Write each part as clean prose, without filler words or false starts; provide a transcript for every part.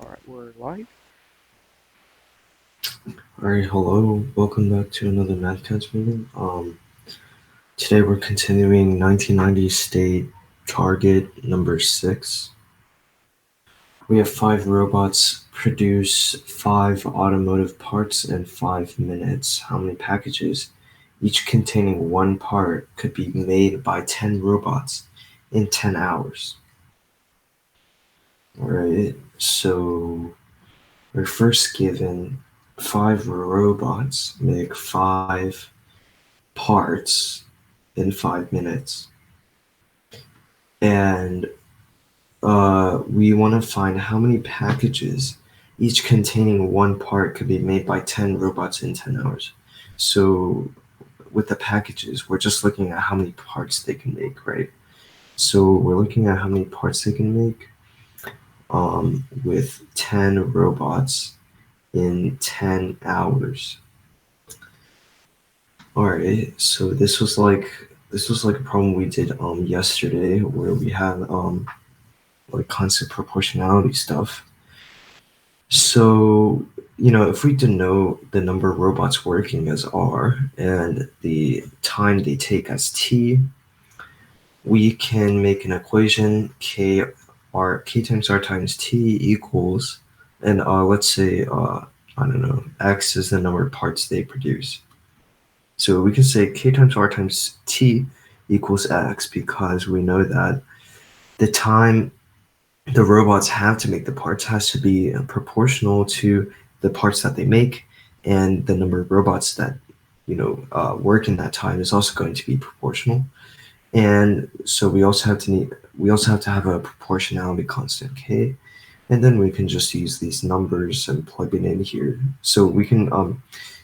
All right, we're live. Alright, hello. Welcome back to another Mathcounts meeting. Today we're continuing 1990 state target number 6. We have 5 robots produce 5 automotive parts in 5 minutes. How many packages, each containing 1 part, could be made by 10 robots in 10 hours? Alright, so we're first given 5 robots make 5 parts in 5 minutes. And we want to find how many packages, each containing 1 part, could be made by 10 robots in 10 hours. So with the packages, we're just looking at how many parts they can make, right? So we're looking at how many parts they can make with 10 robots in 10 hours. Alright, so this was like a problem we did yesterday, where we had like constant proportionality stuff. So, if we denote the number of robots working as R and the time they take as T, we can make an equation K times R times T equals, and let's say, I don't know, X is the number of parts they produce. So we can say K times R times T equals X, because we know that the time the robots have to make the parts has to be proportional to the parts that they make, and the number of robots that work in that time is also going to be proportional. And so we also have to have a proportionality constant K, and then we can just use these numbers and plug it in here. So we can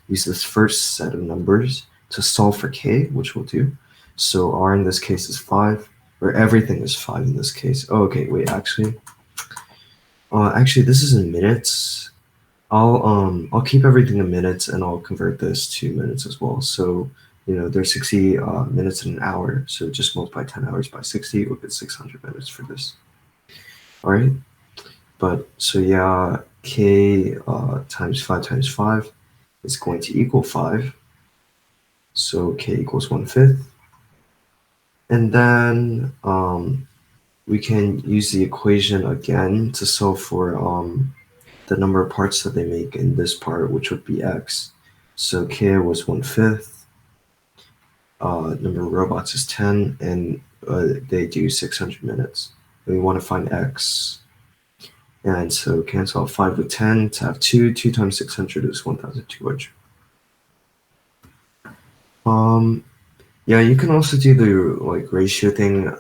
use this first set of numbers to solve for K, which we'll do. So R in this case is 5, or everything is 5 in this case. Oh, okay, wait, actually, this is in minutes. I'll keep everything in minutes, and I'll convert this to minutes as well. So there's 60 minutes in an hour. So just multiply 10 hours by 60. We'll get 600 minutes for this. All right. But so yeah, K times 5 is going to equal 5. So K equals 1/5. And then we can use the equation again to solve for the number of parts that they make in this part, which would be X. So K was 1/5. Number of robots is 10, and they do 600 minutes. And we want to find X. And so cancel out 5 with 10 to have 2. 2 times 600 is 1,200. Yeah, you can also do the like ratio thing,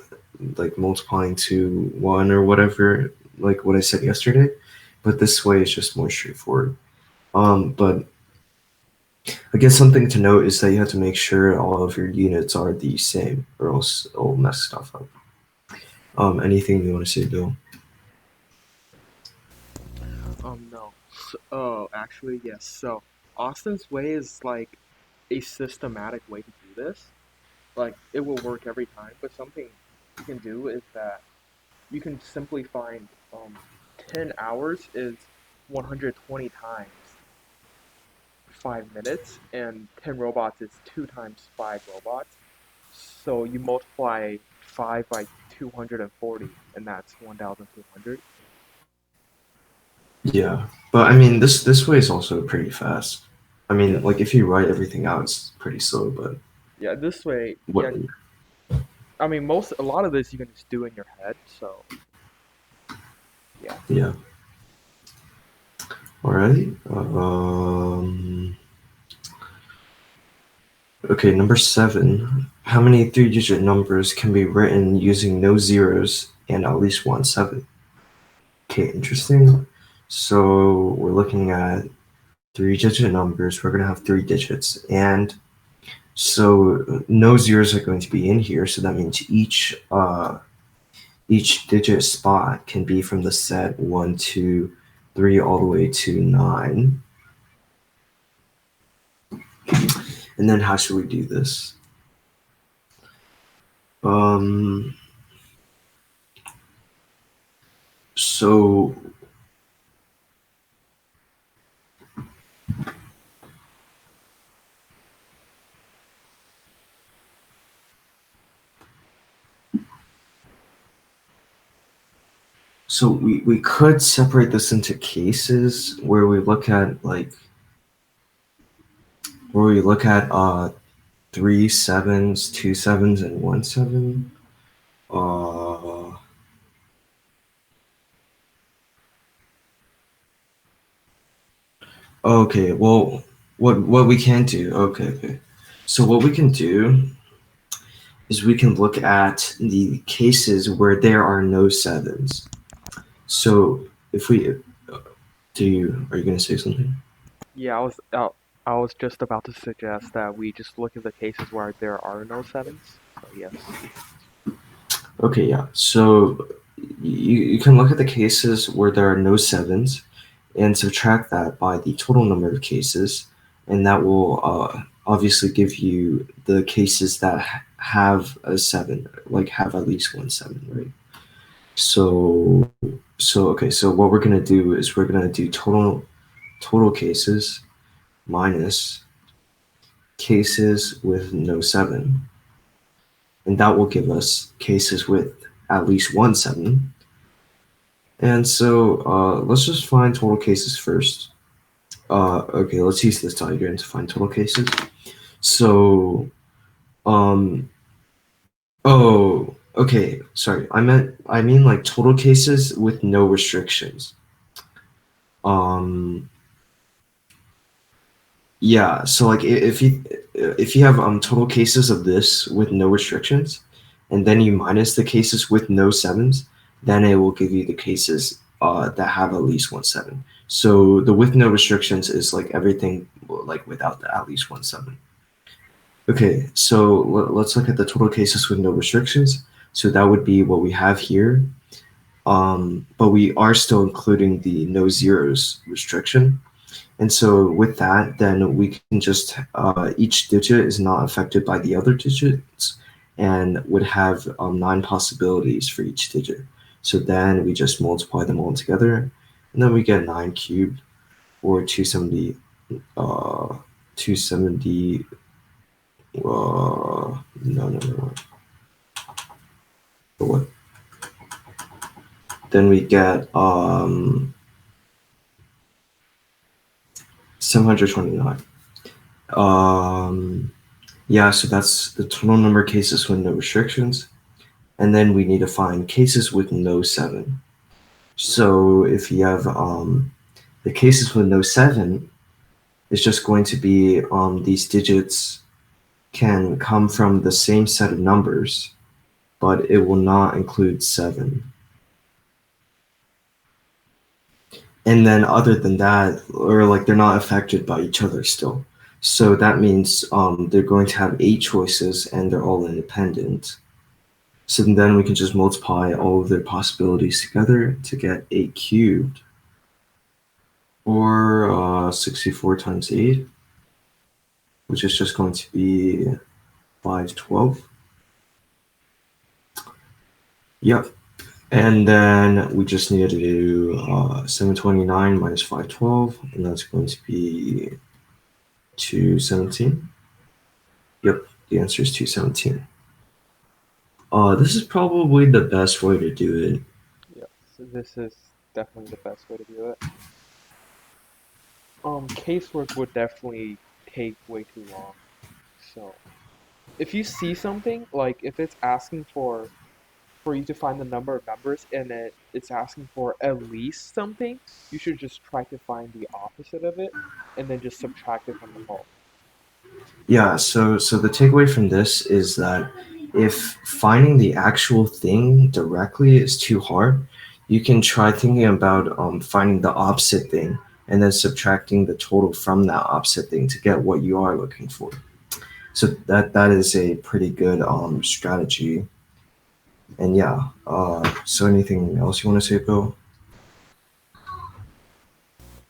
like multiplying to 1 or whatever, like what I said yesterday. But this way is just more straightforward. But I guess something to note is that you have to make sure all of your units are the same, or else it'll mess stuff up. Anything you want to say, Bill? No. Actually, yes. So, Austin's way is like a systematic way to do this. Like, it will work every time, but something you can do is that you can simply find 10 hours is 120 times 5 minutes, and 10 robots is 2 times 5 robots. So, you multiply 5 by 240, and that's 1,200. Yeah, but I mean, this way is also pretty fast. I mean, like Yes. if you write everything out, it's pretty slow. But Yeah, this way, what? yeah, I mean, a lot of this you can just do in your head. So yeah. Yeah. All right. Okay, number 7. How many three-digit numbers can be written using no zeros and at least one 7? Okay, interesting. So we're looking at three-digit numbers. We're gonna have 3 digits, and so no zeros are going to be in here. So that means each digit spot can be from the set 1, 2, 3 all the way to 9. And then how should we do this? So So we could separate this into cases where we look at three sevens, two sevens, and one seven. Uh, okay. Well, what we can do? Okay. So what we can do is we can look at the cases where there are no sevens. So if we are you going to say something? Yeah, I was just about to suggest that we just look at the cases where there are no sevens. So yes. Okay, yeah. So you can look at the cases where there are no sevens and subtract that by the total number of cases, and that will obviously give you the cases that have a seven, like have at least one seven, right? So okay. So what we're gonna do is we're gonna do total cases minus cases with no seven, and that will give us cases with at least one seven. And so let's just find total cases first. Okay, let's use this diagram to find total cases. So, um, oh, okay, sorry. I mean like total cases with no restrictions. Um, yeah, so like if you have total cases of this with no restrictions, and then you minus the cases with no sevens, then it will give you the cases that have at least one seven. So the with no restrictions is like everything like without the at least one seven. Okay, so let's look at the total cases with no restrictions. So that would be what we have here. But we are still including the no zeros restriction. And so with that, then we can just, each digit is not affected by the other digits and would have 9 possibilities for each digit. So then we just multiply them all together, and then we get 9 cubed, or 270, 270, no. What? Then we get 729. Yeah, so that's the total number of cases with no restrictions. And then we need to find cases with no seven. So if you have the cases with no seven, it's just going to be these digits can come from the same set of numbers, but it will not include seven. And then other than that, or like they're not affected by each other still. So that means they're going to have 8 choices and they're all independent. So then we can just multiply all of their possibilities together to get 8 cubed, or 64 times 8, which is just going to be 512. Yep. And then we just need to do 729 minus 512, and that's going to be 217. Yep, the answer is 217. This is probably the best way to do it. Yes, this is definitely the best way to do it. Casework would definitely take way too long. So if you see something, like if it's asking for you to find the number of numbers and it's asking for at least something, you should just try to find the opposite of it and then just subtract it from the whole. Yeah, so the takeaway from this is that if finding the actual thing directly is too hard, you can try thinking about finding the opposite thing and then subtracting the total from that opposite thing to get what you are looking for. So that is a pretty good strategy. And yeah, so anything else you want to say, Bill?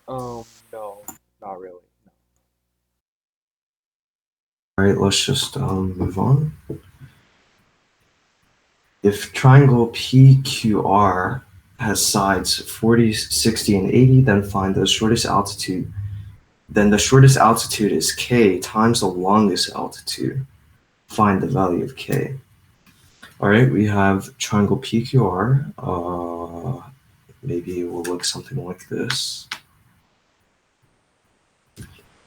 No, not really. No. All right, let's just move on. If triangle PQR has sides 40, 60, and 80, then find the shortest altitude. Then the shortest altitude is k times the longest altitude. Find the value of k. All right, we have triangle PQR. maybe it will look something like this.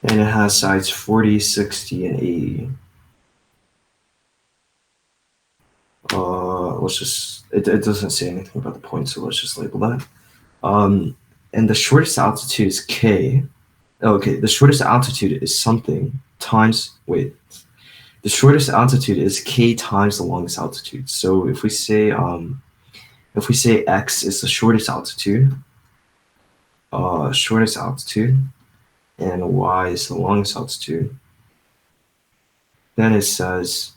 And it has sides 40, 60, and 80. Let's just, it doesn't say anything about the point, so let's just label that. And the shortest altitude is K. Okay, the shortest altitude is something times, wait, the shortest altitude is K times the longest altitude. So if we say X is the shortest altitude, and Y is the longest altitude, then it says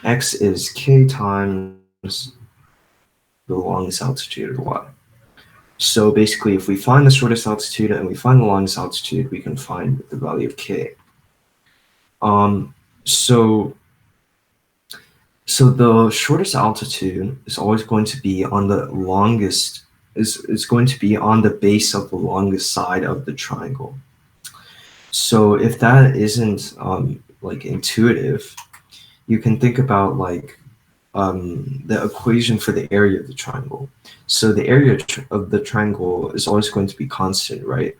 X is K times the longest altitude, or Y. So basically, if we find the shortest altitude and we find the longest altitude, we can find the value of K. Um, so so the shortest altitude is always going to be on the longest is going to be on the base of the longest side of the triangle. So if that isn't like intuitive, you can think about like the equation for the area of the triangle. So the area of the triangle is always going to be constant, right?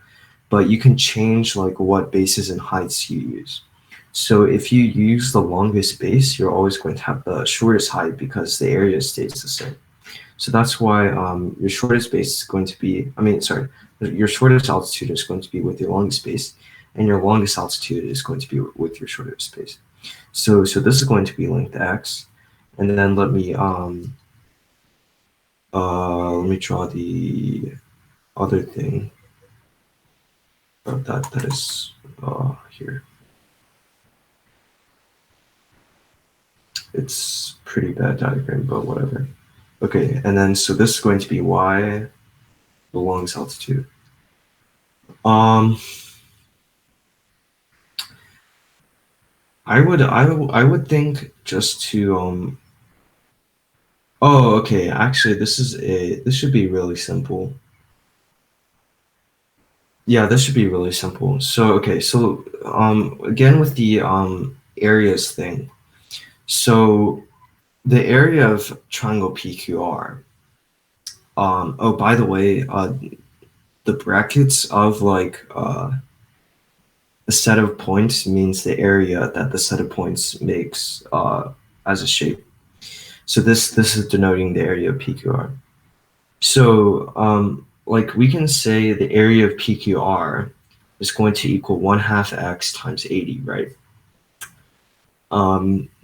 But you can change like what bases and heights you use. So if you use the longest base, you're always going to have the shortest height because the area stays the same. So that's why your shortest base is going to be, your shortest altitude is going to be with your longest base, and your longest altitude is going to be with your shortest base. So this is going to be length x, and then let me draw the other thing of that is here. It's pretty bad diagram, but whatever. Okay, and then so this is going to be y, the longest altitude. Um, I would think just to Oh, okay. Actually, this should be really simple. Yeah, this should be really simple. So okay, so again with the areas thing. So the area of triangle PQR. Oh, by the way, the brackets of like a set of points means the area that the set of points makes as a shape. So this is denoting the area of PQR. So like we can say the area of PQR is going to equal 1/2 x times 80, right?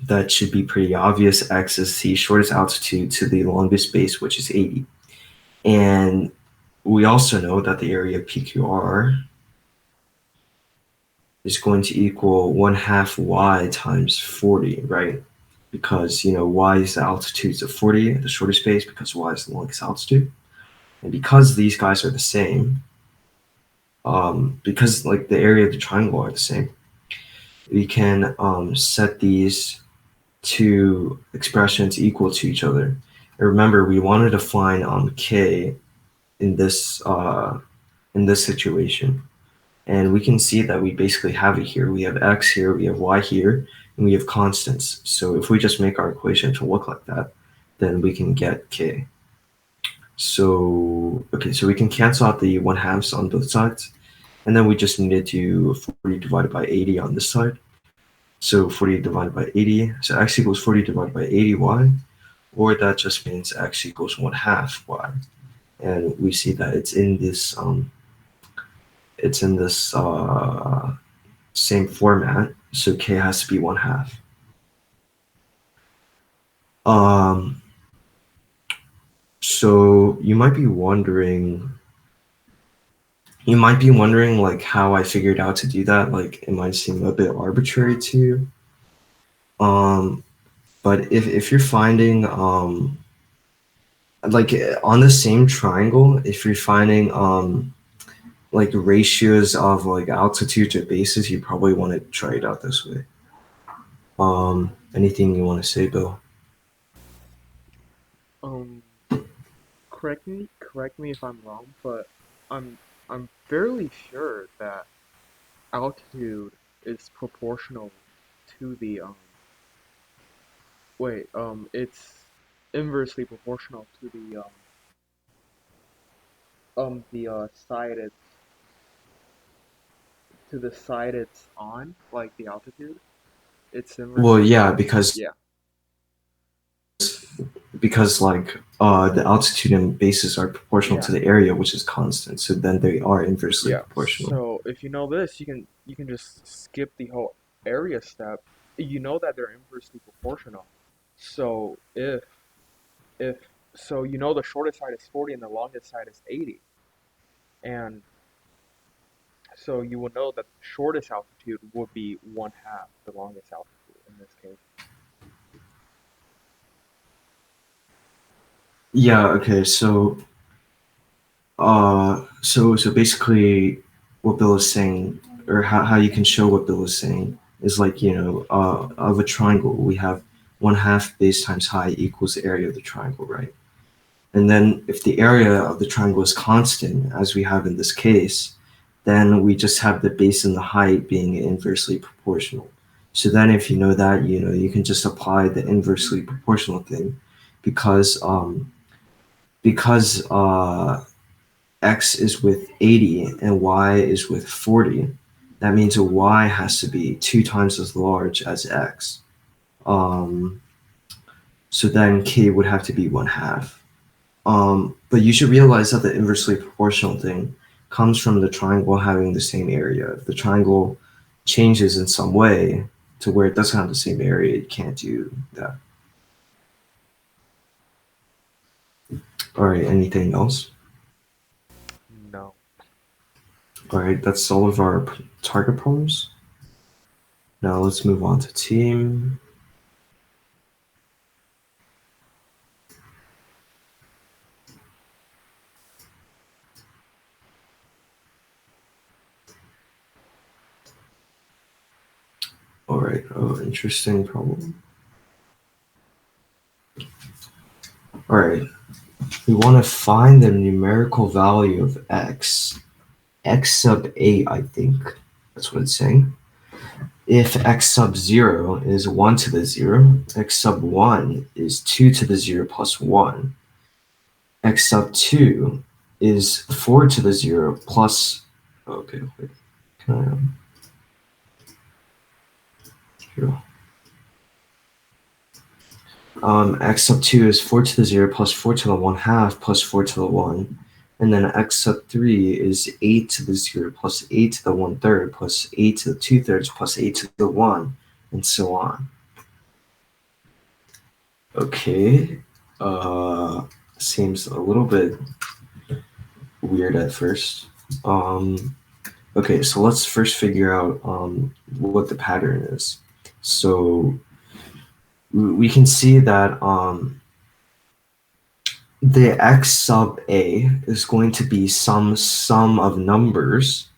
That should be pretty obvious. X is the shortest altitude to the longest base, which is 80. And we also know that the area of PQR is going to equal 1/2 y times 40, right? Because, y is the altitudes of 40, the shortest base, because y is the longest altitude. And because these guys are the same, because like the area of the triangle are the same, we can set these two expressions equal to each other. And remember, we wanted to find k in this situation. And we can see that we basically have it here. We have x here, we have y here, and we have constants. So if we just make our equation to look like that, then we can get k. So, okay, so we can cancel out the 1/2s on both sides. And then we just need to do 40 divided by 80 on this side. So 40 divided by 80. So x equals 40 divided by 80y. Or that just means x equals 1/2 y. And we see that it's in this same format, so k has to be 1/2. Um, so you might be wondering like how I figured out to do that. Like it might seem a bit arbitrary to you. But if you're finding like on the same triangle, if you're finding like ratios of like altitude to bases, you probably want to try it out this way. Anything you want to say, Bill? Um, correct me if I'm wrong, but I'm fairly sure that altitude is proportional to the it's inversely proportional to the the side it's to the side it's on, like the altitude, it's Well, inversely yeah, proportional. Yeah, because like the altitude and bases are proportional yeah, to the area, which is constant. So then they are inversely yeah. proportional. So if you know this, you can just skip the whole area step. You know that they're inversely proportional. So if so, you know the shortest side is 40 and the longest side is 80, and so you will know that the shortest altitude would be one half the longest altitude in this case. Yeah, okay. So basically what Bill is saying, or how you can show what Bill is saying is like, of a triangle, we have one half base times height equals the area of the triangle, right? And then if the area of the triangle is constant, as we have in this case, then we just have the base and the height being inversely proportional. So then if you know that, you can just apply the inversely proportional thing because x is with 80 and y is with 40. That means a y has to be 2 times as large as x. Um, so then k would have to be one half. But you should realize that the inversely proportional thing comes from the triangle having the same area. If the triangle changes in some way to where it doesn't have the same area, you can't do that. All right, anything else? No. All right, that's all of our target problems. Now let's move on to team. All right, oh, interesting problem. All right, we want to find the numerical value of x sub 8, I think. That's what it's saying. If x sub 0 is 1 to the 0, x sub 1 is 2 to the 0 plus 1, x sub 2 is 4 to the 0 plus. Okay, wait. Can I, here. X sub 2 is 4 to the 0 plus 4 to the 1 half plus 4 to the 1. And then x sub 3 is 8 to the 0 plus 8 to the 1/3 plus 8 to the 2/3 plus 8 to the 1, and so on. Okay. Uh, Seems a little bit weird at first. Okay, so let's first figure out what the pattern is. So we can see that the x sub a is going to be some sum of numbers,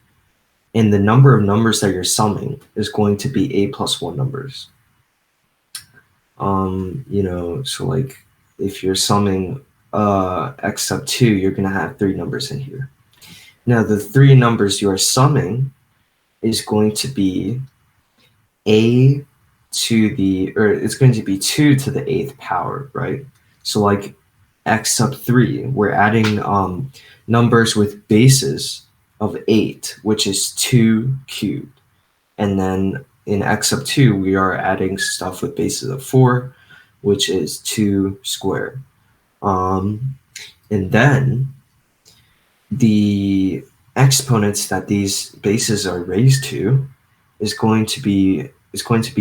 and the number of numbers that you're summing is going to be a plus 1 numbers. So like if you're summing x sub 2, you're going to have 3 numbers in here. Now the 3 numbers you are summing is going to be a to the, or it's going to be 2 to the 8th power, right? So like x sub 3, we're adding numbers with bases of 8, which is 2 cubed. And then in x sub 2, we are adding stuff with bases of 4, which is 2 squared. And then the exponents that these bases are raised to is going to be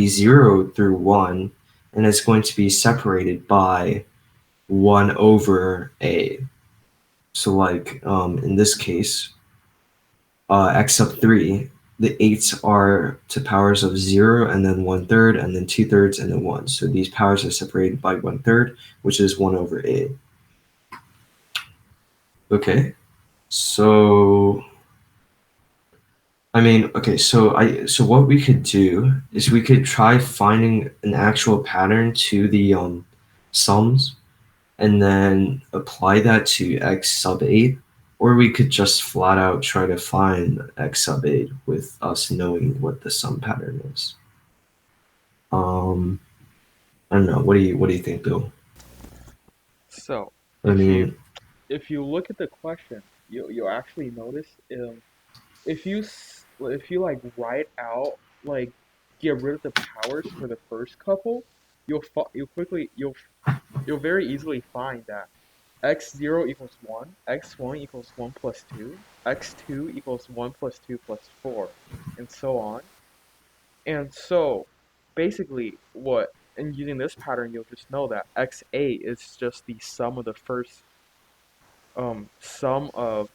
0 through 1, and it's going to be separated by 1 over a. So like in this case, x sub 3, the 8s are to powers of 0 and then 1/3 and then 2/3 and then 1. So these powers are separated by 1/3, which is 1 over a. Okay, so okay, so what we could do is we could try finding an actual pattern to the sums and then apply that to x sub 8, or we could just flat out try to find x sub 8 with us knowing what the sum pattern is. Um, I don't know. What do you think, Bill? So I mean, if you look at the question, you'll actually notice if you like write out like get rid of the powers for the first couple, you'll very easily find that x0 equals 1, x1 equals 1 plus 2, x2 equals 1 plus 2 plus 4, and so on. And so basically and using this pattern you'll just know that x8 is just the sum of the first sum of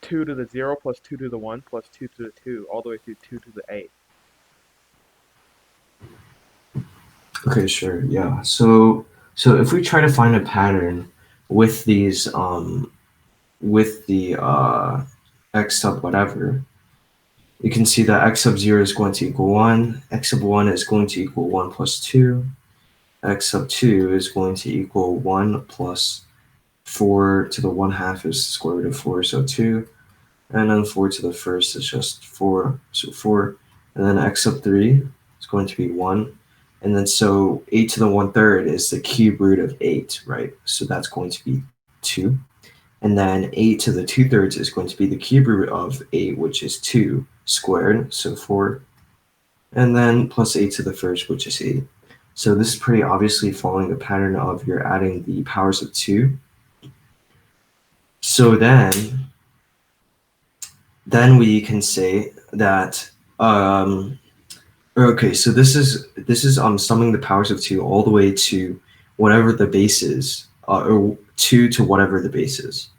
2 to the 0 plus 2 to the 1 plus 2 to the 2 all the way through 2 to the 8. Okay, sure. Yeah. So if we try to find a pattern with these with the x sub whatever, you can see that x sub 0 is going to equal 1, x sub 1 is going to equal 1 plus 2, x sub 2 is going to equal 1 plus 4 to the 1 half is the square root of 4, so 2, and then 4 to the first is just 4, so 4, and then x sub 3 is going to be 1, and then so 8 to the 1/3 is the cube root of 8, right? So that's going to be 2. And then 8 to the 2/3 is going to be the cube root of 8, which is 2 squared, so 4. And then plus 8 to the first, which is 8. So this is pretty obviously following the pattern of you're adding the powers of 2. So then we can say that okay, so this is summing the powers of 2 all the way to whatever the base is, or 2 to whatever the base is.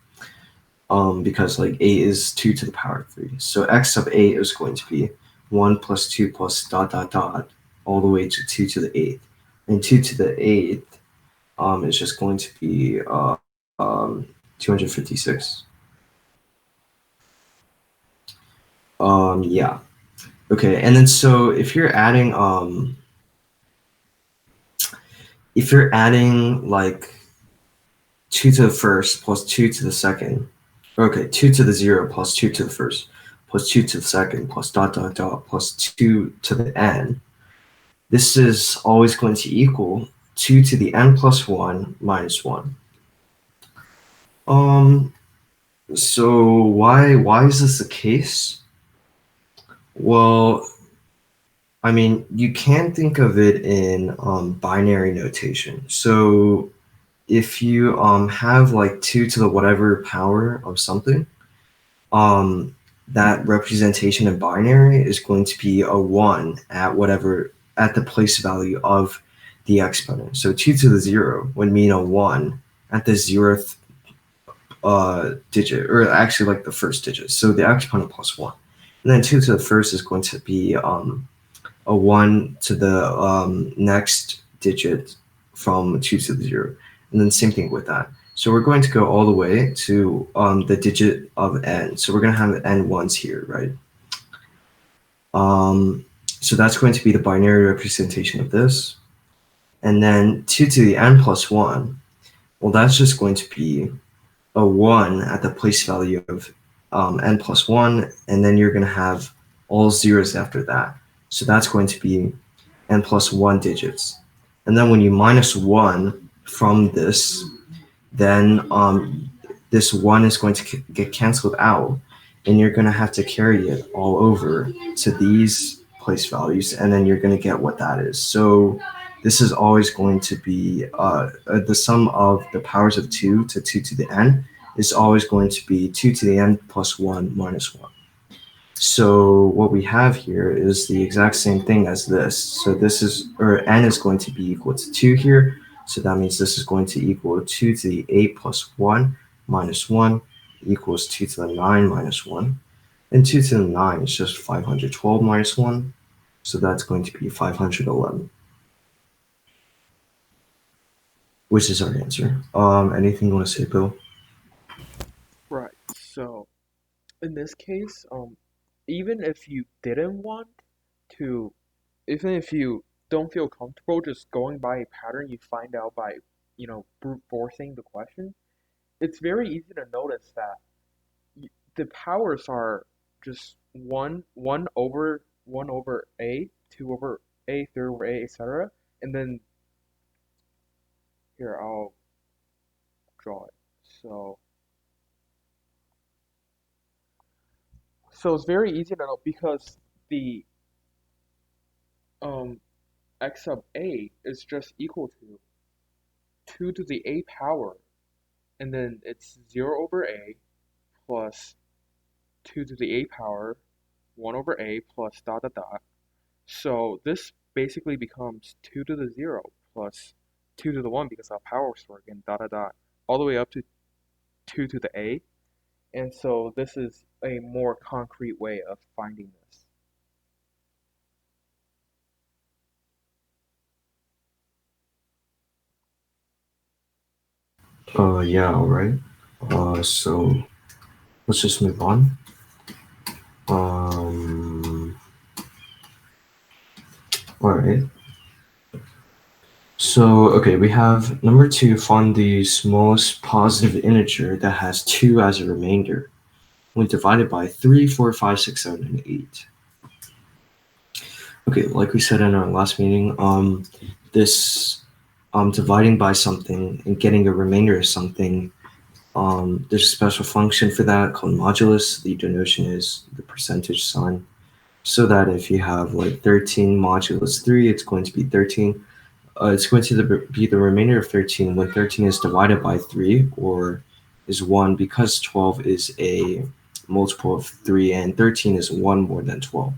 Because like 8 is 2 to the power of 3. So x sub 8 is going to be 1 plus 2 plus dot dot dot all the way to 2 to the 8th. And 2 to the 8th is just going to be 256. Yeah. Okay, and then so if you're adding like 2 to the first plus 2 to the second, okay, 2 to the 0 plus 2 to the first plus 2 to the second plus dot dot dot plus 2 to the n, this is always going to equal 2 to the n plus 1 minus 1. Um, so why is this the case? Well, I mean, you can think of it in binary notation. So if you have like 2 to the whatever power of something, um, that representation in binary is going to be a 1 at the place value of the exponent. So 2 to the 0 would mean a 1 at the 0th digit, or actually like the first digit. So the exponent plus 1. And then 2 to the first is going to be a 1 to the next digit from 2 to the 0. And then same thing with that. So we're going to go all the way to the digit of n. So we're going to have n ones here, right? So that's going to be the binary representation of this. And then 2 to the n plus 1, well, that's just going to be a 1 at the place value of n plus 1, and then you're going to have all zeros after that. So that's going to be n plus 1 digits. And then when you minus 1 from this, then this 1 is going to get canceled out, and you're going to have to carry it all over to these place values, and then you're going to get what that is. So this is always going to be the sum of the powers of 2 to 2 to the n is always going to be 2 to the n plus 1 minus 1. So what we have here is the exact same thing as this. So this is, or n is going to be equal to 2 here. So that means this is going to equal 2 to the 8 plus 1 minus 1 equals 2 to the 9 minus 1. And 2 to the 9 is just 512 minus 1. So that's going to be 511, which is our answer. Anything you want to say, Bill? Right. So in this case, even if you didn't want to, even if you don't feel comfortable just going by a pattern you find out by, brute forcing the question, it's very easy to notice that the powers are just one over a, 2 over a, 3 over a, etc. And then here I'll draw it. So So it's very easy to know because the um x sub a is just equal to 2 to the a power, and then it's 0 over a plus 2 to the a power 1 over a plus dot dot dot. So this basically becomes 2 to the 0 plus 2 to the 1 because our powers work and dot dot dot all the way up to 2 to the a. And so this is a more concrete way of finding this. Yeah, all right. So let's just move on. All right. So, okay, we have number 2, find the smallest positive integer that has 2 as a remainder when divided by 3, 4, 5, 6, 7, and 8. Okay, like we said in our last meeting, this dividing by something and getting a remainder of something, there's a special function for that called modulus. The denotation is the percentage sign. So that if you have like 13 modulus 3, it's going to be 13. It's going to be the remainder of 13 when 13 is divided by 3 or is 1, because 12 is a multiple of 3 and 13 is 1 more than 12.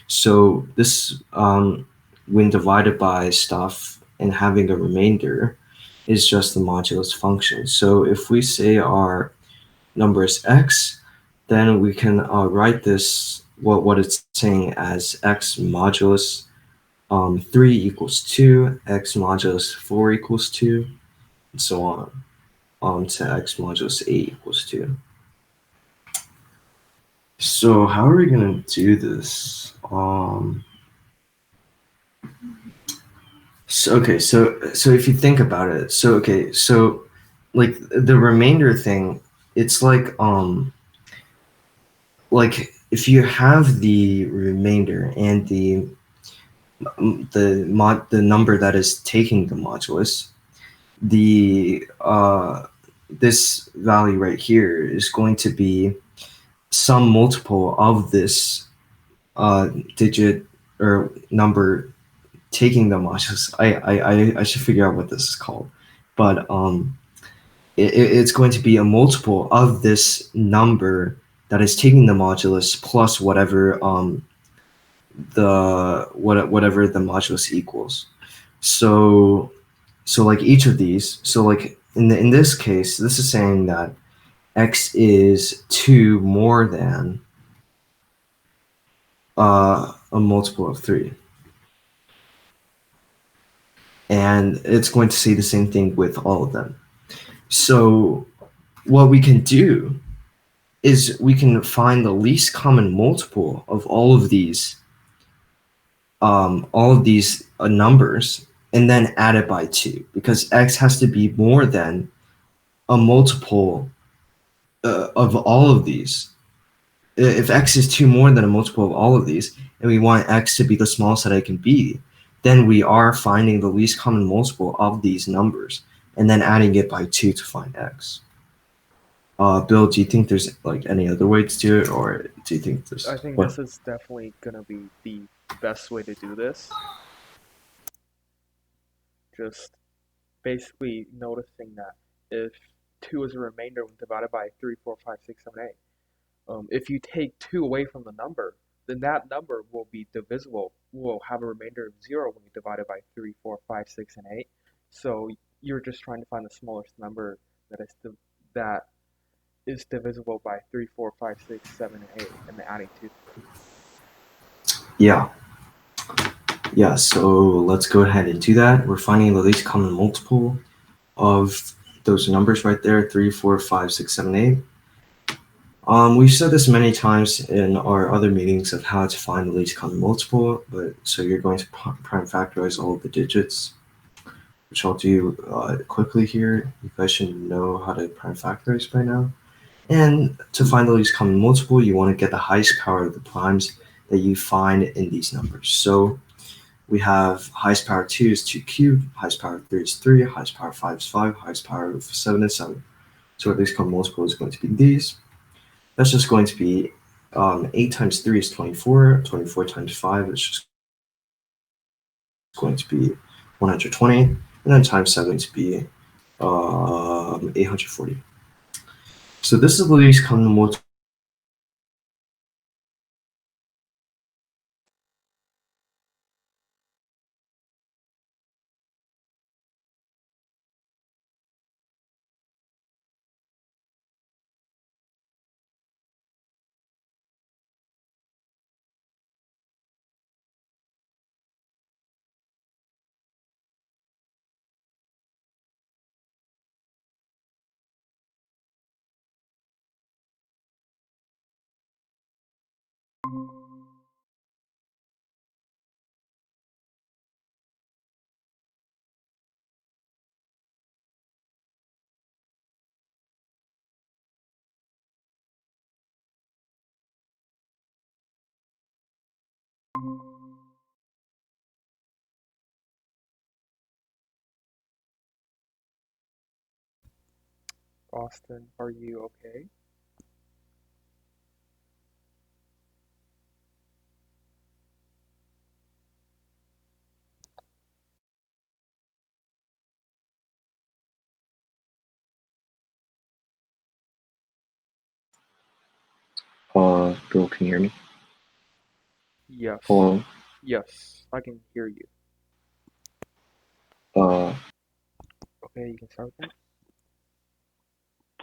So this, when divided by stuff and having a remainder, is just the modulus function. So if we say our number is x, then we can write this, what it's saying, as x modulus 3 equals 2, x modulus 4 equals 2, and so on, to x modulus 8 equals 2. So how are we going to do this? So if you think about it, so like the remainder thing, it's like if you have the remainder and the number that is taking the modulus, the this value right here is going to be some multiple of this digit or number taking the modulus. I should figure out what this is called, but it's going to be a multiple of this number that is taking the modulus plus whatever whatever the modulus equals. So like each of these, so like in this case, this is saying that x is 2 more than a multiple of 3. And it's going to say the same thing with all of them. So what we can do is we can find the least common multiple of all of these numbers, and then add it by 2, because x has to be more than a multiple of all of these. If x is 2 more than a multiple of all of these, and we want x to be the smallest that it can be, then we are finding the least common multiple of these numbers and then adding it by 2 to find x. Bill, do you think there's like any other way to do it, or do you think this? I think What? this is definitely gonna be the best way to do this. Just basically noticing that if 2 is a remainder when divided by 3, 4, 5, 6, 7, 8, if you take 2 away from the number, then that number will be divisible, will have a remainder of 0 when you divide it by 3, 4, 5, 6, and 8. So you're just trying to find the smallest number that is divisible by 3, 4, 5, 6, 7, and 8, and then adding 2 to it. Yeah. Yeah, so let's go ahead and do that. We're finding the least common multiple of those numbers right there, 3, 4, 5, 6, 7, 8. We've said this many times in our other meetings of how to find the least common multiple, but so you're going to prime factorize all of the digits, which I'll do quickly here. You guys should know how to prime factorize by now. And to find the least common multiple, you want to get the highest power of the primes that you find in these numbers. So we have highest power 2 is 2 cubed, highest power 3 is 3, highest power 5 is 5, highest power of 7 is 7. So our least common multiple is going to be these. That's just going to be 8 times 3 is 24. 24 times 5 is just going to be 120. And then times 7 to be 840. So this is the least common multiple. Austin, are you okay? Bill, can you hear me? Yes. Hello? Yes, I can hear you. Uh, Okay, you can start that?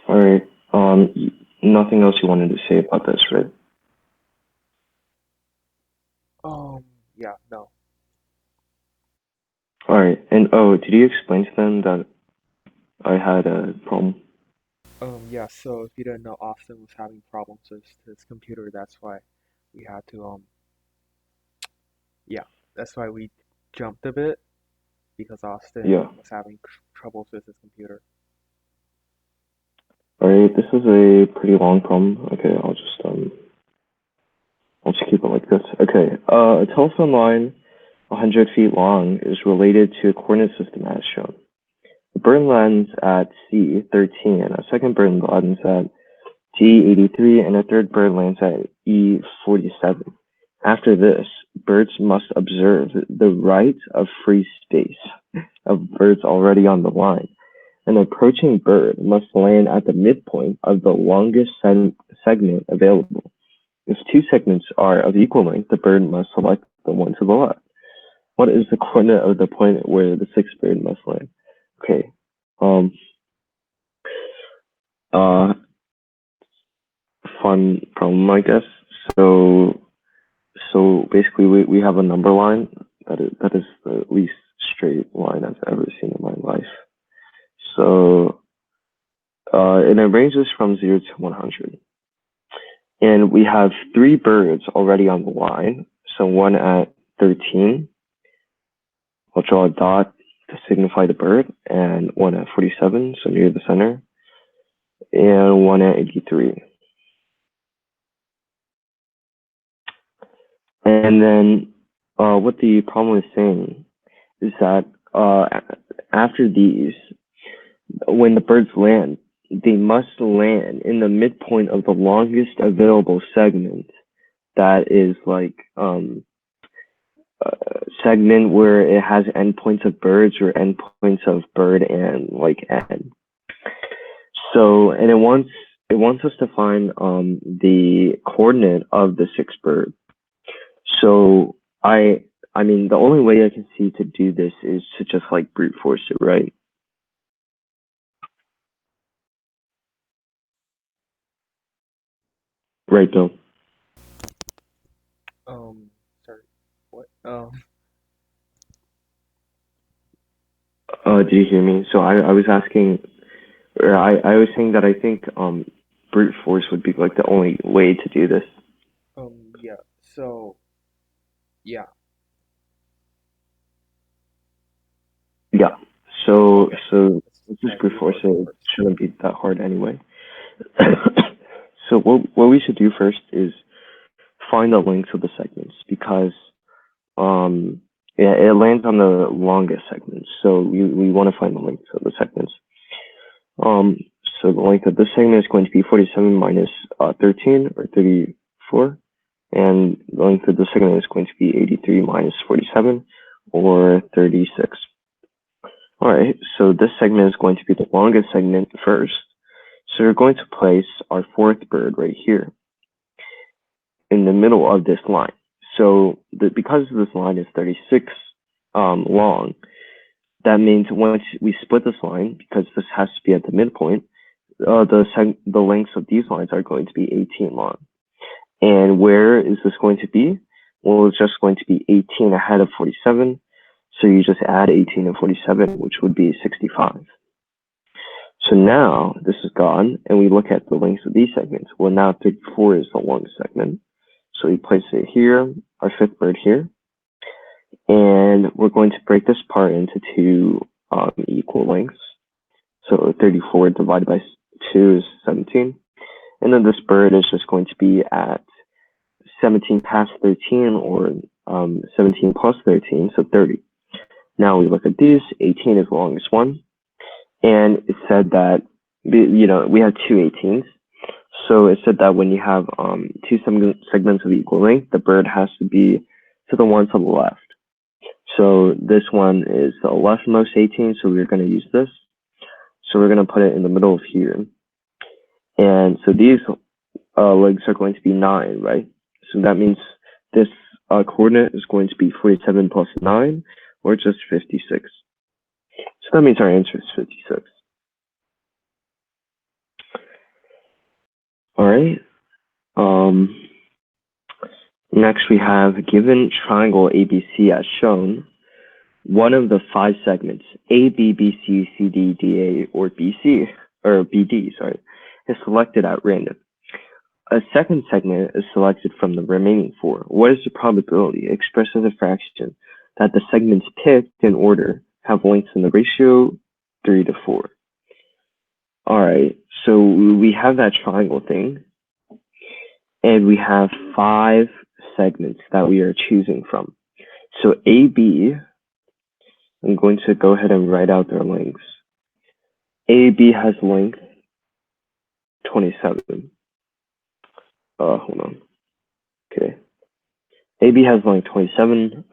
all right. Nothing else you wanted to say about this, right? Yeah, no. All right. And did you explain to them that I had a problem? Yeah, so if you didn't know, Austin was having problems with his computer, that's why we had to, yeah, that's why we jumped a bit, because Austin Yeah. was having troubles with his computer. All right. This is a pretty long problem. Okay, I'll just keep it like this. Okay. A telephone line 100 feet long is related to a coordinate system as shown. The bird lands at C13, a second bird lands at D83, and a third bird lands at E47. After this, birds must observe the right of free space of birds already on the line. An approaching bird must land at the midpoint of the longest segment available. If two segments are of equal length, the bird must select the one to the left. What is the coordinate of the point where the sixth bird must land? Okay. Um. Uh. Fun problem, I guess. So. So basically, we have a number line that is the least straight line I've ever seen in my life. So. And it ranges from 0 to 100. And we have three birds already on the line. So one at 13, I'll draw a dot to signify the bird, and one at 47, so near the center, and one at 83. And then what the problem is saying is that after these, when the birds land, they must land in the midpoint of the longest available segment that is like segment where it has endpoints of birds or endpoints of bird and like n. So, and it wants us to find the coordinate of the sixth bird. So I mean the only way I can see to do this is to just like brute force it, right? Right, Bill. Sorry, what? Did you hear me? So I was asking, or I was saying that I think brute force would be like the only way to do this. Yeah, so, yeah, Yeah. So okay. so let's just I'll brute brute force force it. it It first. shouldn't be that hard anyway. So what we should do first is find the lengths of the segments because um yeah, it lands on the longest segments. So we want to find the length of the segments. Um so the length of this segment is going to be 47 minus 13 or 4. And the length of the segment is going to be 83 minus 47, or 36. All right, so this segment is going to be the longest segment first. So we're going to place our fourth bird right here in the middle of this line. So because this line is 36 long, that means once we split this line, because this has to be at the midpoint, the lengths of these lines are going to be 18 long. And where is this going to be? Well, it's just going to be 18 ahead of 47. So you just add 18 and 47, which would be 65. So now this is gone, and we look at the lengths of these segments. Well, now 34 is the longest segment. So we place it here, our fifth bird here. And we're going to break this part into two equal lengths. So 34 divided by 2 is 17. And then this bird is just going to be at 17 past 13, or 17 plus 13, so 30. Now we look at these. 18 is the longest one. And it said that, we have two 18s. So it said that when you have two segments of equal length, the bird has to be to the one to the left. So this one is the leftmost 18, so we're going to use this. So we're going to put it in the middle of here. And so these legs are going to be 9, right? So that means this coordinate is going to be 47 plus 9, or just 56. So that means our answer is 56. All right. Next we have, given triangle ABC as shown, one of the 5 segments, A, B, B, C, C, D, D, A, or BC, or BD, is selected at random. A second segment is selected from the remaining 4. What is the probability, expressed as a fraction, that the segments picked in order have lengths in the ratio 3 to 4? All right, so we have that triangle thing, and we have 5 segments that we are choosing from. So AB, I'm going to go ahead and write out their lengths. AB has length 27. Hold on. Okay. AB has length 27.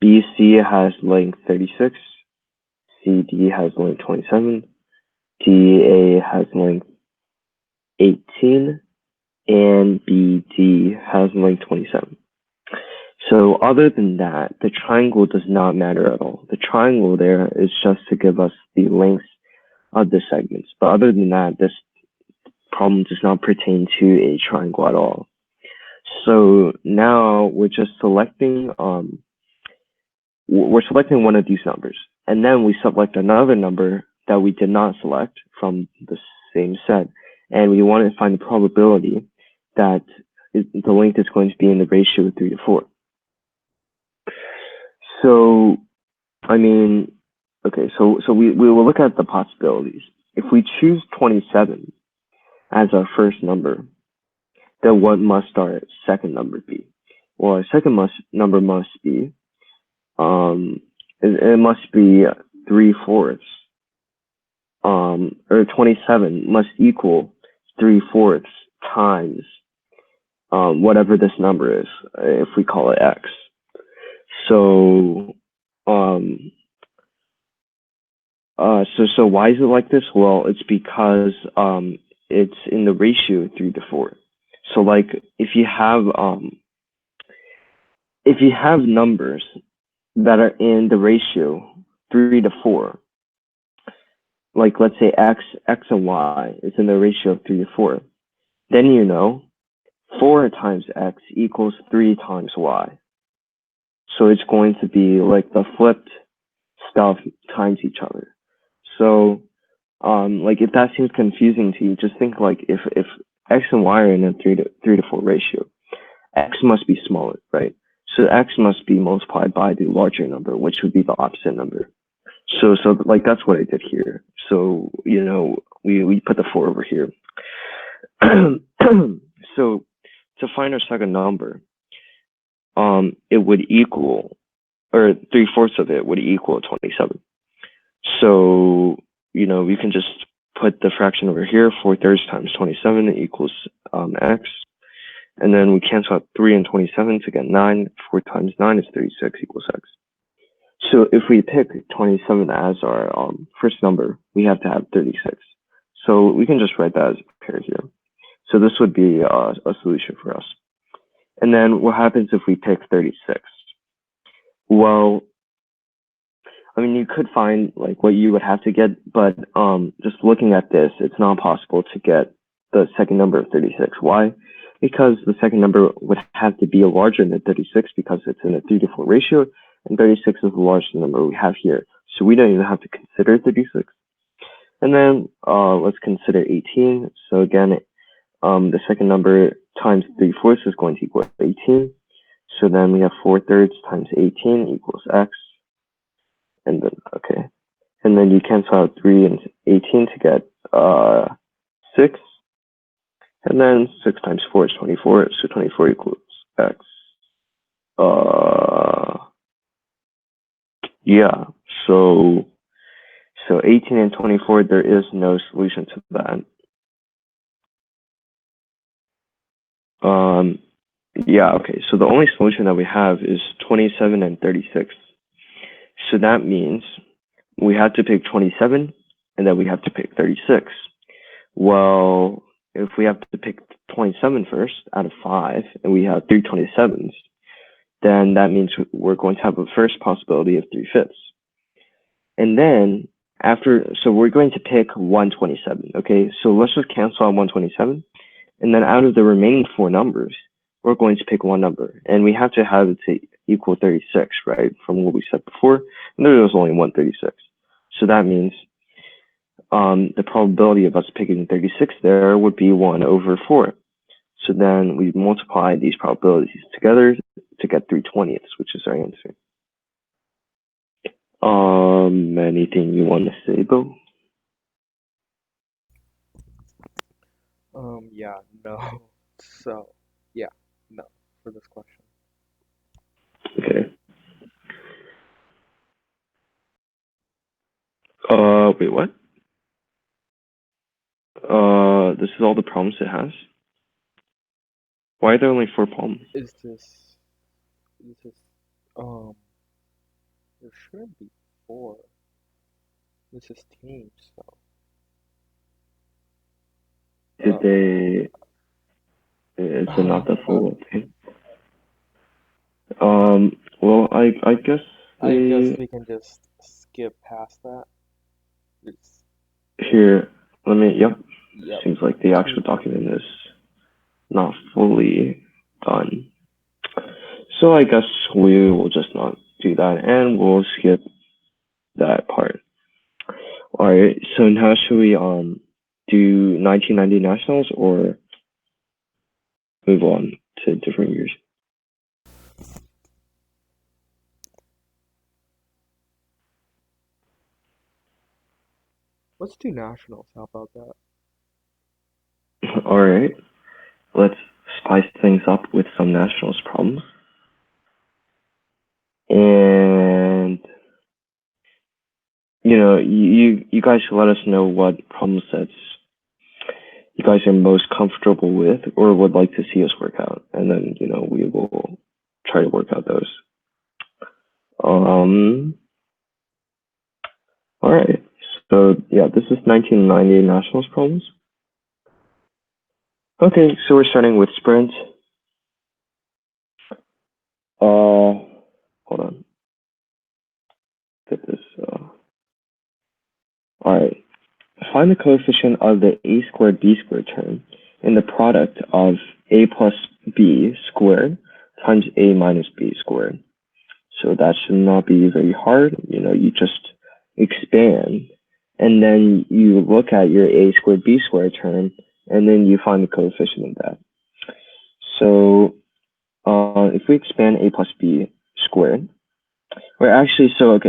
BC has length 36. CD has length 27. DA has length 18. And BD has length 27. So other than that, the triangle does not matter at all. The triangle there is just to give us the lengths of the segments. But other than that, this problem does not pertain to a triangle at all. So now we're just selecting, we're selecting one of these numbers. And then we select another number that we did not select from the same set. And we want to find the probability that the length is going to be in the ratio of 3 to 4. So, okay, so we will look at the possibilities. If we choose 27 as our first number, then what must our second number be? Well, our second number must be, it must be 3/4. Or 27 must equal 3/4 times whatever this number is, if we call it x. So, so why is it like this? Well, it's because it's in the ratio 3 to 4. So, like, if you have numbers that are in the ratio 3 to 4, like let's say x and y is in the ratio of 3 to 4, then 4 times x equals 3 times y. So it's going to be like the flipped stuff times each other. So, like if that seems confusing to you, just think like if x and y are in a 3 to 4 ratio, x must be smaller, right? So x must be multiplied by the larger number, which would be the opposite number. So like that's what I did here. So we put the 4 over here. So to find our second number, it would equal, or 3/4 of it would equal 27. So we can just put the fraction over here. 4/3 times 27 equals x. And then we cancel out 3 and 27 to get 9. 4 times 9 is 36 equals x. So if we pick 27 as our first number, we have to have 36. So we can just write that as a pair here. So this would be a solution for us. And then what happens if we pick 36? Well, I mean, you could find like what you would have to get, but just looking at this, it's not possible to get the second number of 36. Why? Because the second number would have to be larger than 36 because it's in a 3 to 4 ratio, and 36 is the largest number we have here. So we don't even have to consider 36. And then let's consider 18. So again, the second number times 3/4 is going to equal 18. So then we have 4/3 times 18 equals x. And then, okay. And then you cancel out 3 and 18 to get 6. And then 6 times 4 is 24. So 24 equals x. Yeah. So 18 and 24, there is no solution to that. Yeah, okay. So the only solution that we have is 27 and 36. So that means we have to pick 27 and then we have to pick 36. Well, if we have to pick 27 first out of 5 and we have 3 27s, then that means we're going to have a first possibility of 3/5. And then so we're going to pick 127. Okay, so let's just cancel out 127. And then out of the remaining 4 numbers, we're going to pick one number. And we have to have it to equal 36, right? From what we said before. And there was only 136. So that means the probability of us picking 36 there would be 1 over 4. So then we multiply these probabilities together to get 3/20, which is our answer. Anything you want to say, Bo? Yeah, no. So, yeah, no, for this question. Okay. Wait, what? This is all the problems it has? Why are there only 4 problems? Is this, there shouldn't be 4. This is teams, so. Is it not the full thing? Well, I guess I guess we can just skip past that. It's, here, yep. yep. Seems like the actual document is not fully done. So I guess we will just not do that and we'll skip that part. All right, so now should we do 1990 nationals or move on to different years? Let's do nationals. How about that? All right, let's spice things up with some nationals problems. And you guys should let us know what problem sets you guys are most comfortable with or would like to see us work out, and then we will try to work out those. All right. So yeah, this is 1990 nationals problems. Okay, so we're starting with sprint. Hold on. Get this. All right. Find the coefficient of the a squared b squared term in the product of a plus b squared times a minus b squared. So that should not be very hard. You just expand and then you look at your a squared b squared term and then you find the coefficient of that. So if we expand a plus b squared, or actually, so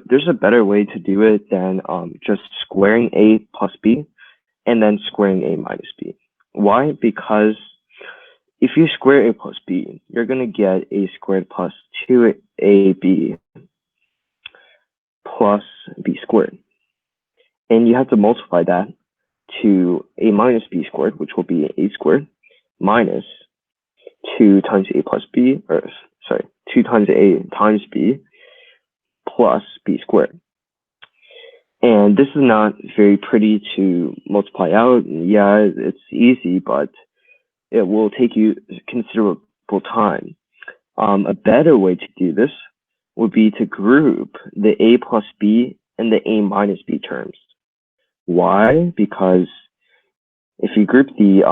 there's a better way to do it than just squaring a plus b and then squaring a minus b. Why? Because if you square a plus b, you're going to get a squared plus 2ab plus b squared. And you have to multiply that to a minus b squared, which will be a squared, minus 2 times a plus b, or sorry, 2 times a times b plus b squared. And this is not very pretty to multiply out. Yeah, it's easy, but it will take you considerable time. A better way to do this would be to group the a plus b and the a minus b terms. Why? Because if you group the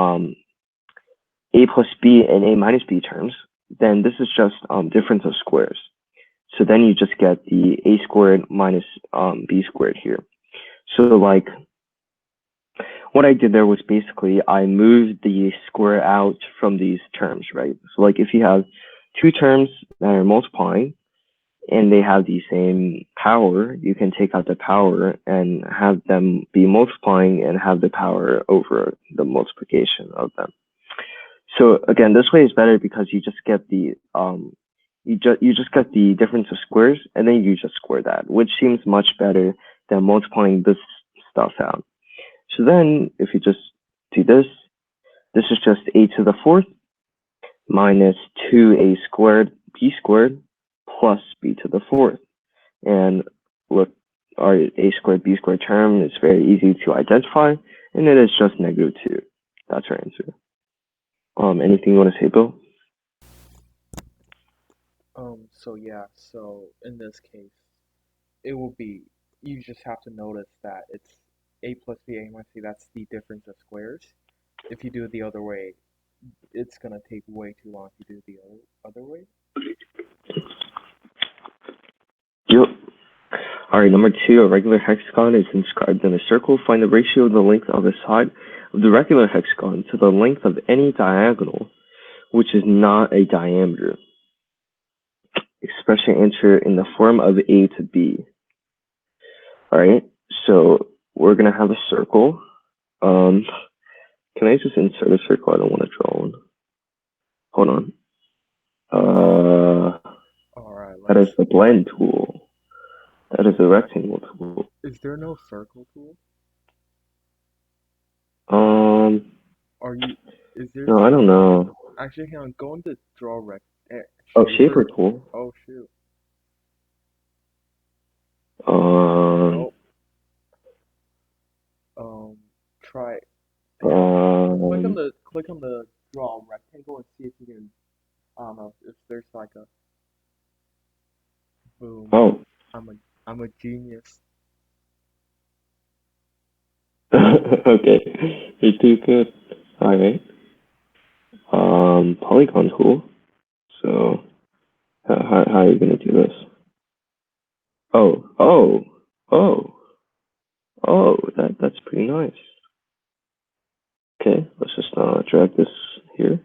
a plus b and a minus b terms, then this is just difference of squares. So then you just get the a squared minus b squared here. So like what I did there was basically I moved the square out from these terms, right? So like if you have two terms that are multiplying and they have the same power, you can take out the power and have them be multiplying and have the power over the multiplication of them. So again, this way is better because you just get the you just get the difference of squares and then you just square that, which seems much better than multiplying this stuff out. So then if you just do this, this is just a to the fourth minus 2a squared b squared plus b to the fourth. And look, our a squared b squared term is very easy to identify, and it is just -2. That's our answer. Anything you want to say, Bill? So yeah, so in this case, it will be, you just have to notice that it's a plus b, a minus c, that's the difference of squares. If you do it the other way, it's gonna take way too long if you do it the other way. Yep. All right, number 2, a regular hexagon is inscribed in a circle. Find the ratio of the length of a side of the regular hexagon to the length of any diagonal, which is not a diameter. Express your answer in the form of a to b. All right, so we're gonna have a circle. Can I just insert a circle? I don't want to draw one. Hold on. All right, That is the blend tool. That is a rectangle tool. Is there no circle tool? Are you? Is there? No, I don't know. Actually, hang on. Go into draw Shaper tool. Oh shoot. Nope. Try. Click on the draw rectangle and see if you can. I don't know if there's like a. Boom. Oh. I'm a genius. Okay, you're too good. All right. Polygon tool. So, how are you gonna do this? Oh, that's pretty nice. Okay, let's just drag this here,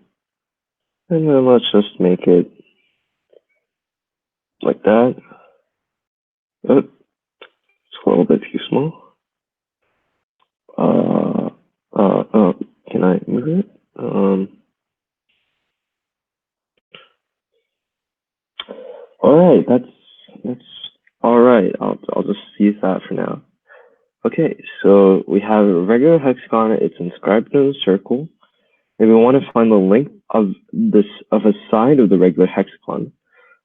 and then let's just make it like that. Oh, it's a little bit too small. Can I move it? All right, that's all right. I'll just use that for now. Okay, so we have a regular hexagon. It's inscribed in a circle, and we want to find the length of a side of the regular hexagon.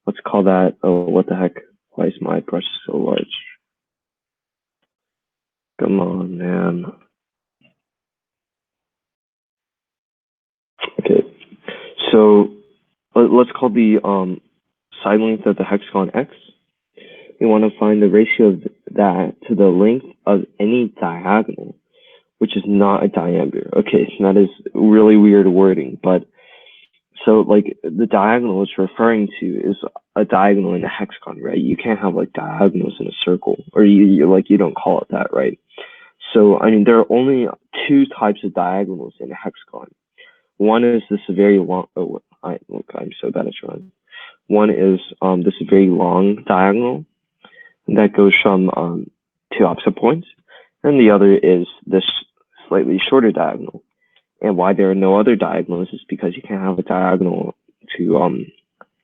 Let's call that. Oh, what the heck? Why is my brush so large? Come on, man. Okay, so let's call the side length of the hexagon x. We want to find the ratio of that to the length of any diagonal, which is not a diameter. Okay, so that is really weird wording, but so like the diagonal it's referring to is a diagonal in a hexagon, right? You can't have like diagonals in a circle, or you don't call it that, right? So I mean, there are only two types of diagonals in a hexagon. One is this very long. Oh, I'm so bad at drawing. One is this very long diagonal that goes from two opposite points, and the other is this slightly shorter diagonal. And why there are no other diagonals is because you can't have a diagonal to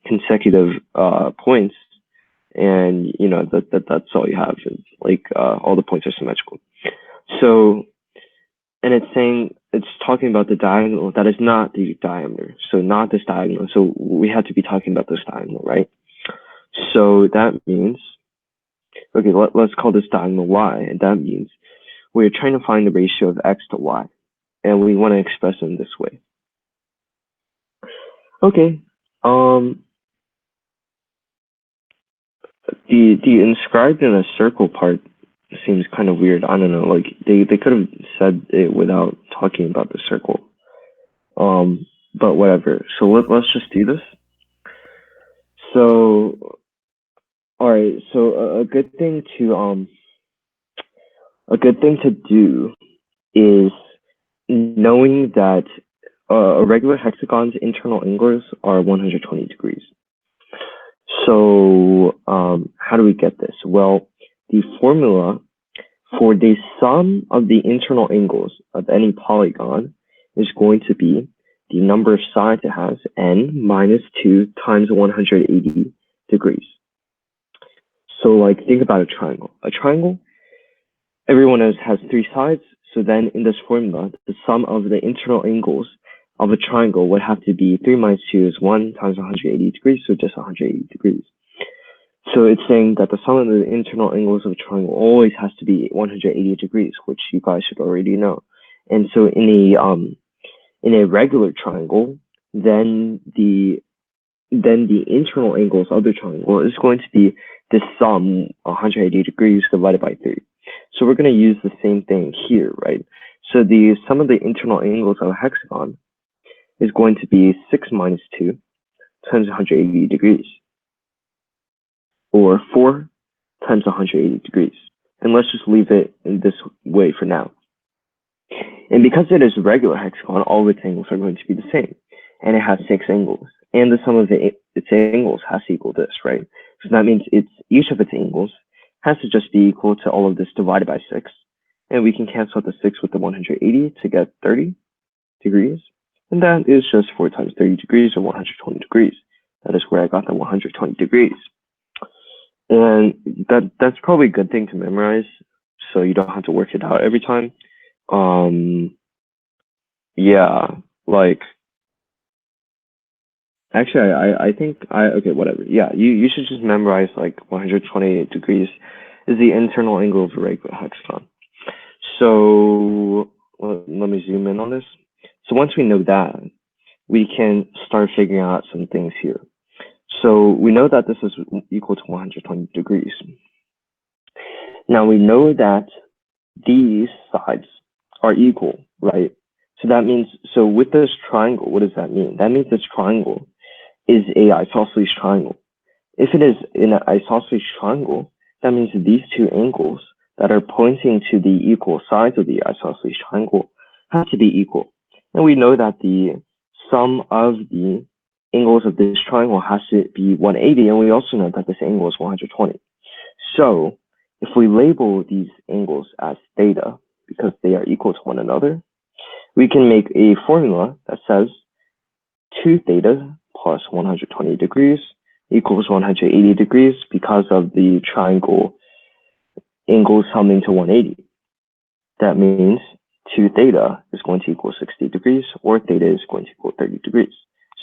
consecutive points, and you know that's all you have. Like all the points are symmetrical. So and it's talking about the diagonal that is not the diameter. So not this diagonal. So we have to be talking about this diagonal, right? So that means, okay, let's call this diagonal y, and that means we're trying to find the ratio of x to y, and we want to express it in this way. Okay, the inscribed in a circle part seems kind of weird. I don't know, like they could have said it without talking about the circle. But whatever. So let's just do this. So, all right. So a good thing to do is knowing that a regular hexagon's internal angles are 120 degrees. So how do we get this? Well, the formula for the sum of the internal angles of any polygon is going to be the number of sides it has, n minus 2 times 180 degrees. So like think about a triangle. A triangle, everyone knows, has 3 sides. So then in this formula, the sum of the internal angles of a triangle would have to be 3 minus 2 is 1 times 180 degrees, so just 180 degrees. So it's saying that the sum of the internal angles of a triangle always has to be 180 degrees, which you guys should already know. And so in a regular triangle, then the internal angles of the triangle is going to be the sum 180 degrees divided by 3. So we're going to use the same thing here, right? So the sum of the internal angles of a hexagon is going to be 6 minus 2 times 180 degrees, or 4 times 180 degrees. And let's just leave it in this way for now. And because it is a regular hexagon, all of its angles are going to be the same. And it has 6 angles. And the sum of its angles has to equal this, right? So that means each of its angles has to just be equal to all of this divided by 6. And we can cancel out the 6 with the 180 to get 30 degrees. And that is just 4 times 30 degrees, or 120 degrees. That is where I got the 120 degrees. And that's probably a good thing to memorize, so you don't have to work it out every time. Yeah, like, actually, I think okay, whatever. Yeah, you should just memorize like 128 degrees is the internal angle of a regular hexagon. So let me zoom in on this. So once we know that, we can start figuring out some things here. So we know that this is equal to 120 degrees. Now we know that these sides are equal, right? So that means, so with this triangle, what does that mean? That means this triangle is a isosceles triangle. If it is in an isosceles triangle, that means these two angles that are pointing to the equal sides of the isosceles triangle have to be equal. And we know that the sum of the angles of this triangle has to be 180, and we also know that this angle is 120. So if we label these angles as theta because they are equal to one another, we can make a formula that says 2 theta plus 120 degrees equals 180 degrees because of the triangle angles summing to 180. That means 2 theta is going to equal 60 degrees, or theta is going to equal 30 degrees.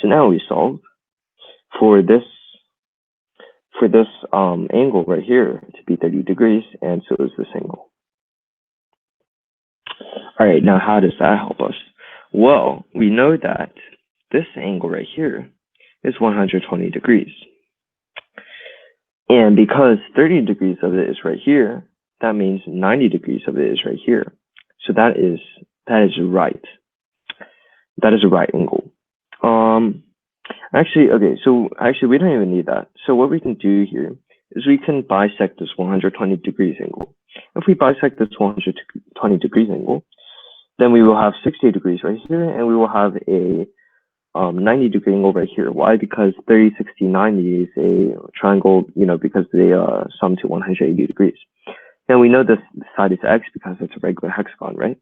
So now we solve for this angle right here to be 30 degrees, and so is this angle. All right, now how does that help us? Well, we know that this angle right here is 120 degrees. And because 30 degrees of it is right here, that means 90 degrees of it is right here. So that is right. That is a right angle. Actually, we don't even need that. So what we can do here is we can bisect this 120 degrees angle. If we bisect this 120 degrees angle, then we will have 60 degrees right here, and we will have a 90 degree angle right here. Why? Because 30, 60, 90 is a triangle, because they sum to 180 degrees. And we know this side is x because it's a regular hexagon, right?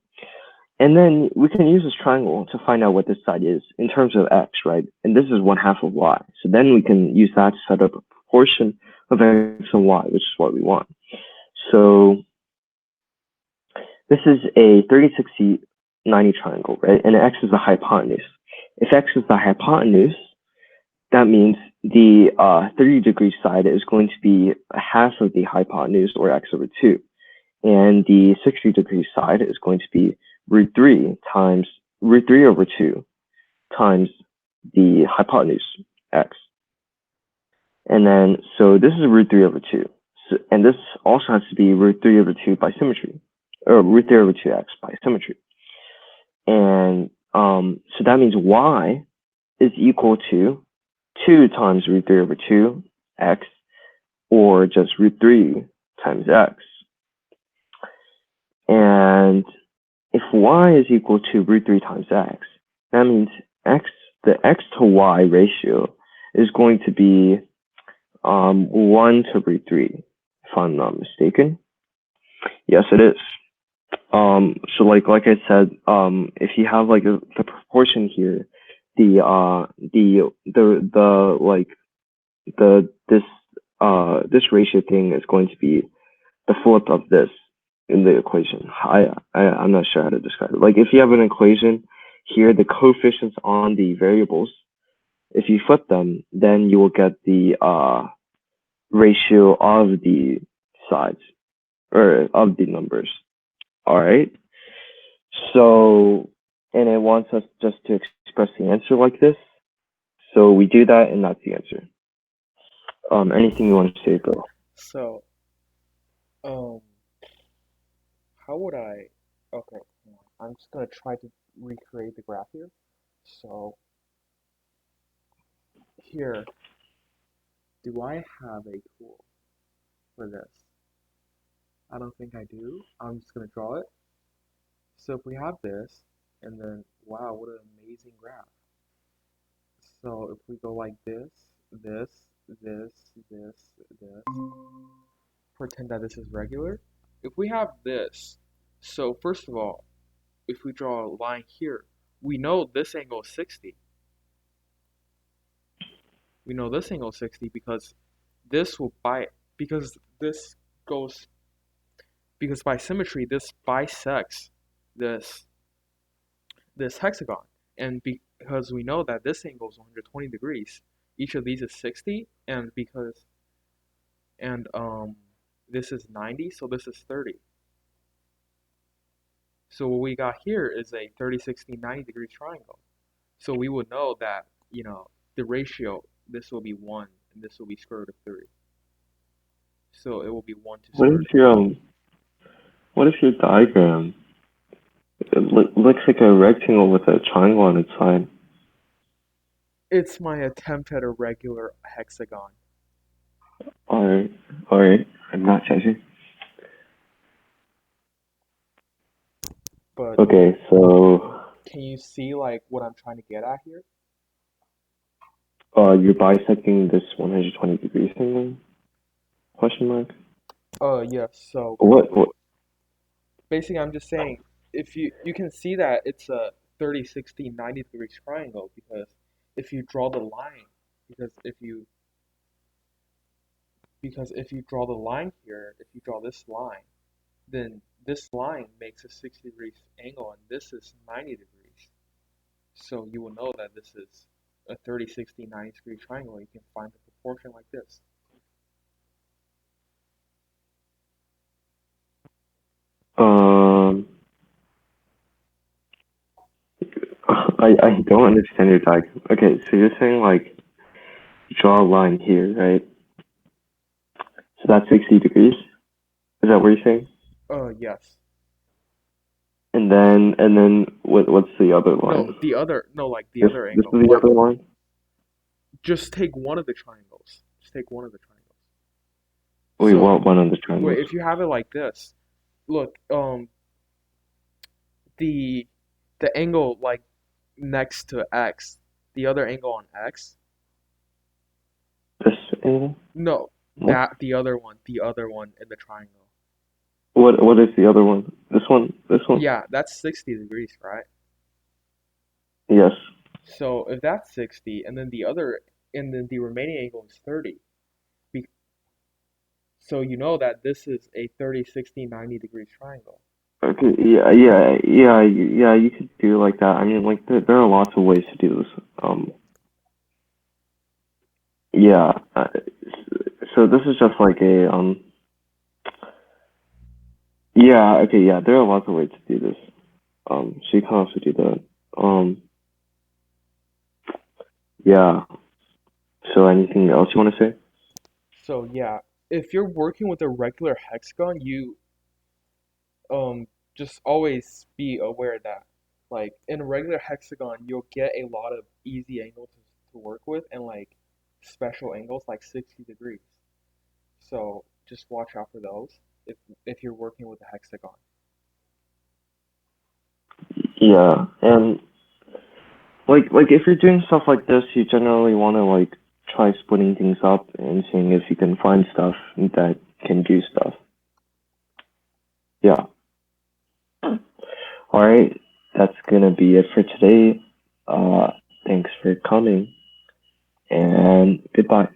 And then we can use this triangle to find out what this side is in terms of x, right? And this is 1/2 of y. So then we can use that to set up a proportion of x and y, which is what we want. So this is a 30, 60 90 triangle, right? And x is the hypotenuse. If x is the hypotenuse, that means the 30-degree side is going to be half of the hypotenuse, or x over 2. And the 60-degree side is going to be root 3 times root 3 over 2 times the hypotenuse, x. And then, so this is root 3 over 2. So, and this also has to be root 3 over 2 by symmetry, or root 3 over 2x by symmetry. And so that means y is equal to 2 times root 3 over 2x, or just root 3 times x. And if y is equal to root 3 times x, that means the x to y ratio is going to be 1 to root 3, if I'm not mistaken. Yes, it is. So like I said, if you have like the proportion here, this ratio thing is going to be the flip of this in the equation. I'm not sure how to describe it. Like if you have an equation here, the coefficients on the variables, if you flip them, then you will get the ratio of the sides, or of the numbers. All right. So, and it wants us just to express the answer like this. So we do that, and that's the answer. Anything you want to say, Bill? So, um, how would I? Okay, hang on. I'm just gonna try to recreate the graph here. So here, do I have a tool for this? I don't think I do. I'm just gonna draw it. So if we have this, and then wow, what an amazing graph. So if we go like this, this, this, this, this, pretend that this is regular. If we have this, so first of all, if we draw a line here, we know this angle is 60. We know this angle is 60 because this will because this goes, because by symmetry, this bisects this this hexagon. And because we know that this angle is 120 degrees, each of these is 60, and this is 90, so this is 30. So what we got here is a 30, 60, 90 degree triangle. So we would know that, the ratio, this will be 1 and this will be square root of 30. So it will be 1 to What square is root of your 30. what is your diagram? It looks like a rectangle with a triangle on its side. It's my attempt at a regular hexagon. Alright, alright. I'm not judging. But Okay, so can you see like what I'm trying to get at here? you're bisecting this 120 degrees thing then? Question mark? Yes. So What? basically I'm just saying, if you can see that it's a 30, 60, 90 degree triangle, because if you draw the line, because if you draw the line here, if you draw this line, then this line makes a 60 degrees angle and this is 90 degrees. So you will know that this is a 30, 60, 90 degree triangle. You can find the proportion like this. Um, I don't understand your diagram. Okay, so you're saying like draw a line here, right? So that's 60 degrees. Is that what you're saying? Yes. And then what's the other No, line? like the other This is angle. the Like, other line? just take one of the triangles. Just take one of the triangles. Wait, So, what one of the triangles? wait, if you have it like this, look, the the angle like next to x, the other angle on x. This angle? No, No. the other one in the triangle. What is the other one? This one? This one? Yeah, that's 60 degrees, right? Yes. So if that's 60, and then the remaining angle is 30. So you know that this is a 30, 60, 90 degree triangle. Okay, yeah. You could do like that. I mean, like there are lots of ways to do this. Yeah. So this is just like a Yeah. Okay. Yeah. There are lots of ways to do this. So you can also do that. Yeah. So anything else you want to say? So yeah, if you're working with a regular hexagon, you just always be aware that like in a regular hexagon, you'll get a lot of easy angles to work with and like special angles like 60 degrees. So just watch out for those if you're working with a hexagon. Yeah. And like if you're doing stuff like this, you generally want to like try splitting things up and seeing if you can find stuff that can do stuff. Yeah. All right. That's gonna be it for today. Uh, Thanks for coming and goodbye.